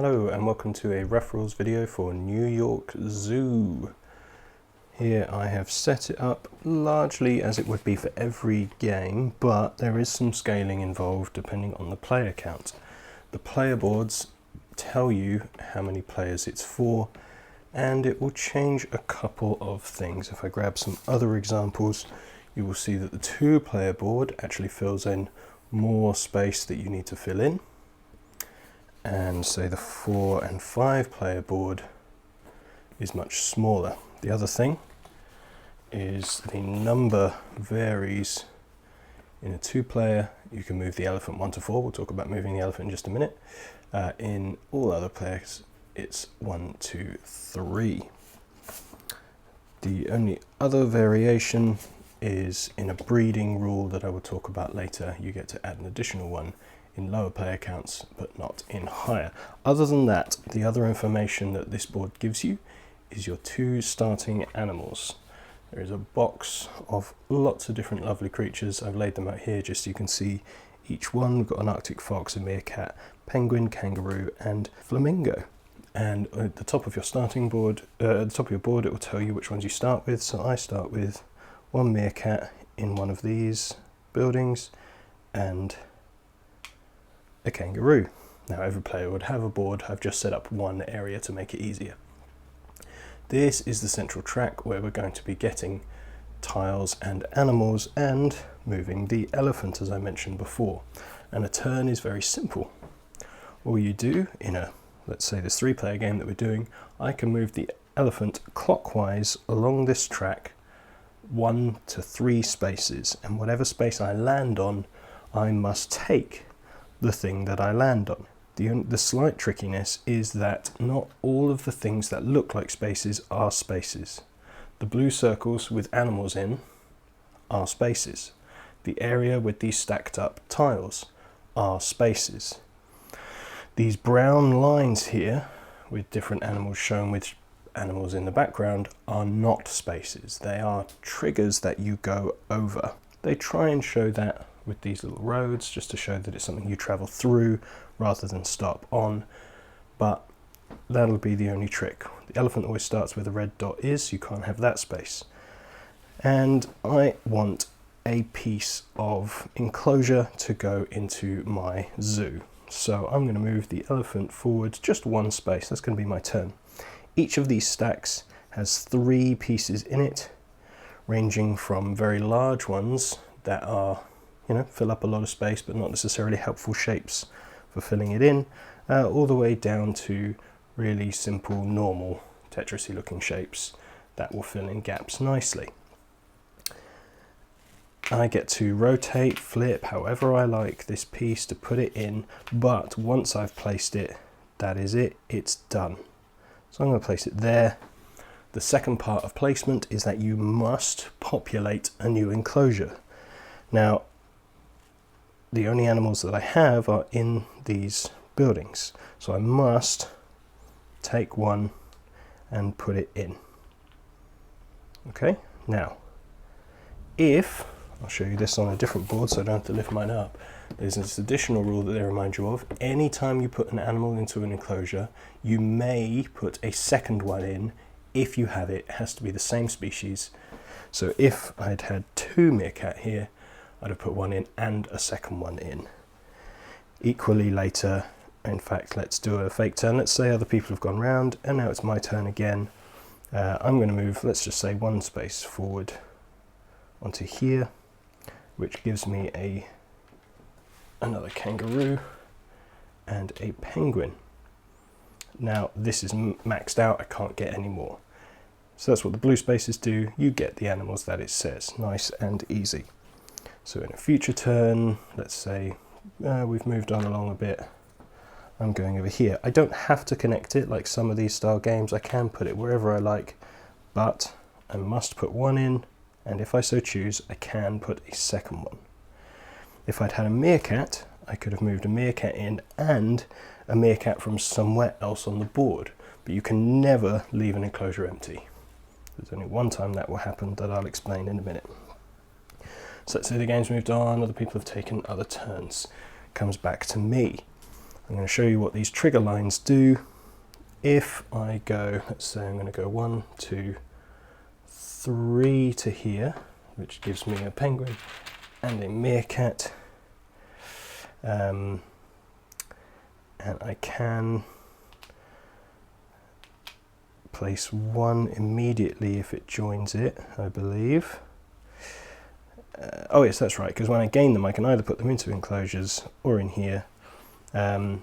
Hello and welcome to a referrals video for New York Zoo. Here I have set it up largely as it would be for every game, but there is some scaling involved depending on the player count. The player boards tell you how many players it's for, and it will change a couple of things. If I grab some other examples, you will see that the 2-player board actually fills in more space that you need to fill in. And say the 4 and 5-player board is much smaller. The other thing is the number varies. In a 2-player, you can move the elephant 1 to 4. We'll talk about moving the elephant in just a minute. In all other players, it's 1, 2, 3. The only other variation is in a breeding rule that I will talk about later. You get to add an additional one in lower player counts, but not in higher. Other than that, the other information that this board gives you is your 2 starting animals. There is a box of lots of different lovely creatures. I've laid them out here just so you can see each one. We've got an Arctic fox, a meerkat, penguin, kangaroo, and flamingo. And at the top of your starting board, at the top of your board, it will tell you which ones you start with. So I start with 1 meerkat in one of these buildings and a kangaroo. Now every player would have a board. I've just set up one area to make it easier. This is the central track where we're going to be getting tiles and animals and moving the elephant, as I mentioned before. And a turn is very simple. All you do in a, let's say this 3-player game that we're doing, I can move the elephant clockwise along this track 1 to 3 spaces, and whatever space I land on, I must take the thing that I land on. The slight trickiness is that not all of the things that look like spaces are spaces. The blue circles with animals in are spaces. The area with these stacked up tiles are spaces. These brown lines here with different animals shown with animals in the background are not spaces. They are triggers that you go over. They try and show that with these little roads just to show that it's something you travel through rather than stop on, but that'll be the only trick. The elephant always starts where the red dot is. You can't have that space. And I want a piece of enclosure to go into my zoo. So I'm going to move the elephant forward just 1 space. That's going to be my turn. Each of these stacks has 3 pieces in it, ranging from very large ones that are, fill up a lot of space but not necessarily helpful shapes for filling it in, all the way down to really simple, normal, Tetris-y looking shapes that will fill in gaps nicely. I get to rotate, flip, however I like this piece to put it in, but once I've placed it, that is it, it's done. So I'm going to place it there. The second part of placement is that you must populate a new enclosure. Now, the only animals that I have are in these buildings, so I must take one and put it in. Okay, now, I'll show you this on a different board so I don't have to lift mine up. There's this additional rule that they remind you of. Anytime you put an animal into an enclosure, you may put a second one in if you have it. It has to be the same species. So if I'd had 2 meerkat here, I'd have put 1 in and a second one in. Equally later, in fact, let's do a fake turn. Let's say other people have gone round and now it's my turn again. I'm going to move, let's just say 1 space forward onto here, which gives me another kangaroo and a penguin. Now this is maxed out, I can't get any more. So that's what the blue spaces do. You get the animals that it says, nice and easy. So in a future turn, let's say we've moved on along a bit, I'm going over here. I don't have to connect it like some of these style games. I can put it wherever I like, but I must put 1 in, and if I so choose, I can put a second one. If I'd had a meerkat, I could have moved a meerkat in and a meerkat from somewhere else on the board, but you can never leave an enclosure empty. There's only one time that will happen that I'll explain in a minute. So let's say the game's moved on, other people have taken other turns. Comes back to me. I'm going to show you what these trigger lines do. If I go, let's say I'm going to go 1, 2, 3 to here, which gives me a penguin and a meerkat, and I can place 1 immediately if it joins it, I believe. Oh yes, that's right, because when I gain them I can either put them into enclosures or in here, and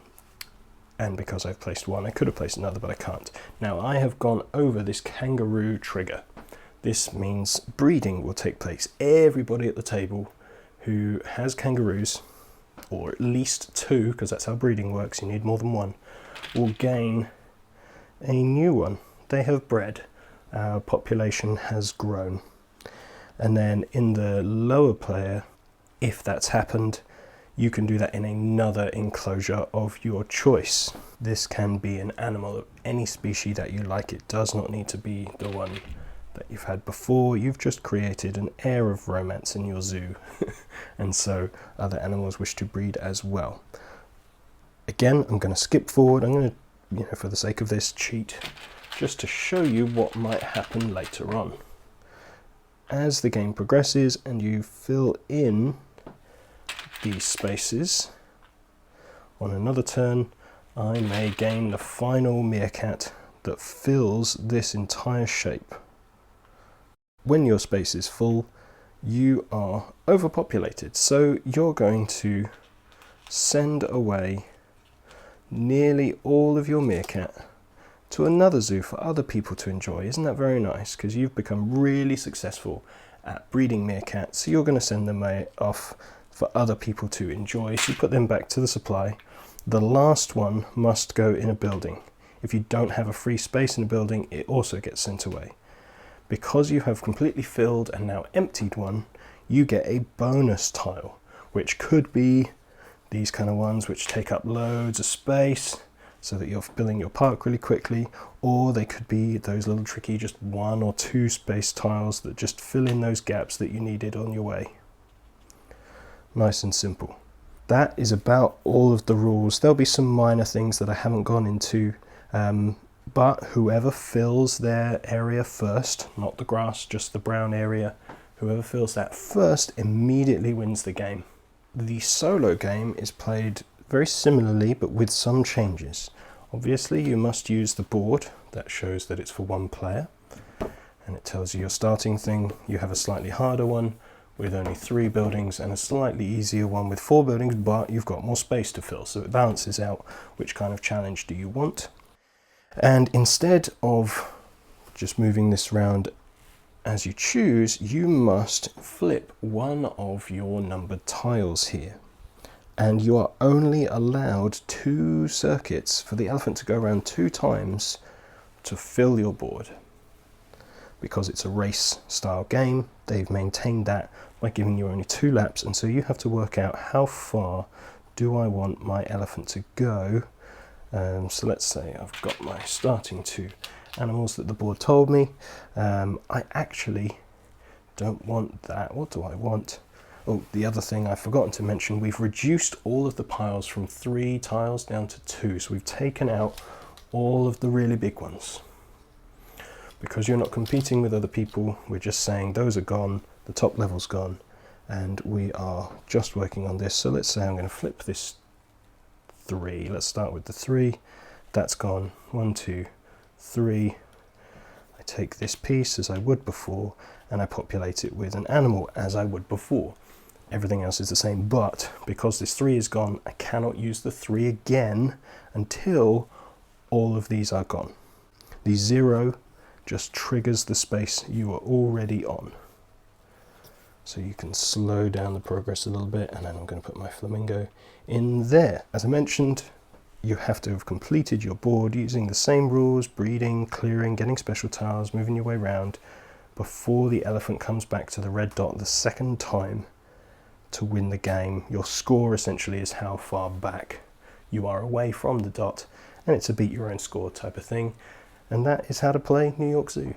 because I've placed 1 I could have placed another, but I can't. Now I have gone over this kangaroo trigger. This means breeding will take place. Everybody at the table who has kangaroos, or at least 2, because that's how breeding works, you need more than 1, will gain a new one. They have bred, our population has grown. And then in the lower player, if that's happened, you can do that in another enclosure of your choice. This can be an animal of any species that you like. It does not need to be the one that you've had before. You've just created an air of romance in your zoo. And so other animals wish to breed as well. Again, I'm going to skip forward. I'm going to, for the sake of this, cheat just to show you what might happen later on. As the game progresses and you fill in these spaces, on another turn I may gain the final meerkat that fills this entire shape. When your space is full, you are overpopulated, so you're going to send away nearly all of your meerkat to another zoo for other people to enjoy. Isn't that very nice? Because you've become really successful at breeding meerkats, so you're going to send them off for other people to enjoy. So you put them back to the supply. The last one must go in a building. If you don't have a free space in a building, it also gets sent away. Because you have completely filled and now emptied one, you get a bonus tile, which could be these kind of ones which take up loads of space so that you're filling your park really quickly, or they could be those little tricky just 1 or 2 space tiles that just fill in those gaps that you needed on your way. Nice and simple. That is about all of the rules. There'll be some minor things that I haven't gone into, but whoever fills their area first, not the grass, just the brown area, whoever fills that first immediately wins the game. The solo game is played very similarly, but with some changes. Obviously, you must use the board that shows that it's for 1 player, and it tells you your starting thing. You have a slightly harder one with only 3 buildings and a slightly easier one with 4 buildings, but you've got more space to fill, so it balances out which kind of challenge do you want. And instead of just moving this around as you choose, you must flip one of your numbered tiles here. And you are only allowed 2 circuits for the elephant to go around 2 times to fill your board. Because it's a race style game, they've maintained that by giving you only 2 laps, and so you have to work out how far do I want my elephant to go. So let's say I've got my starting 2 animals that the board told me. I actually don't want that. What do I want? Oh, the other thing I've forgotten to mention, we've reduced all of the piles from 3 tiles down to 2. So we've taken out all of the really big ones. Because you're not competing with other people, we're just saying those are gone, the top level's gone, and we are just working on this. So let's say I'm going to flip this 3. Let's start with the 3. That's gone. 1, 2, 3. I take this piece as I would before, and I populate it with an animal as I would before. Everything else is the same, but because this 3 is gone, I cannot use the 3 again until all of these are gone. The 0 just triggers the space you are already on. So you can slow down the progress a little bit, and then I'm going to put my flamingo in there. As I mentioned, you have to have completed your board using the same rules: breeding, clearing, getting special tiles, moving your way around, before the elephant comes back to the red dot the second time to win the game. Your score essentially is how far back you are away from the dot, and it's a beat your own score type of thing. And that is how to play New York Zoo.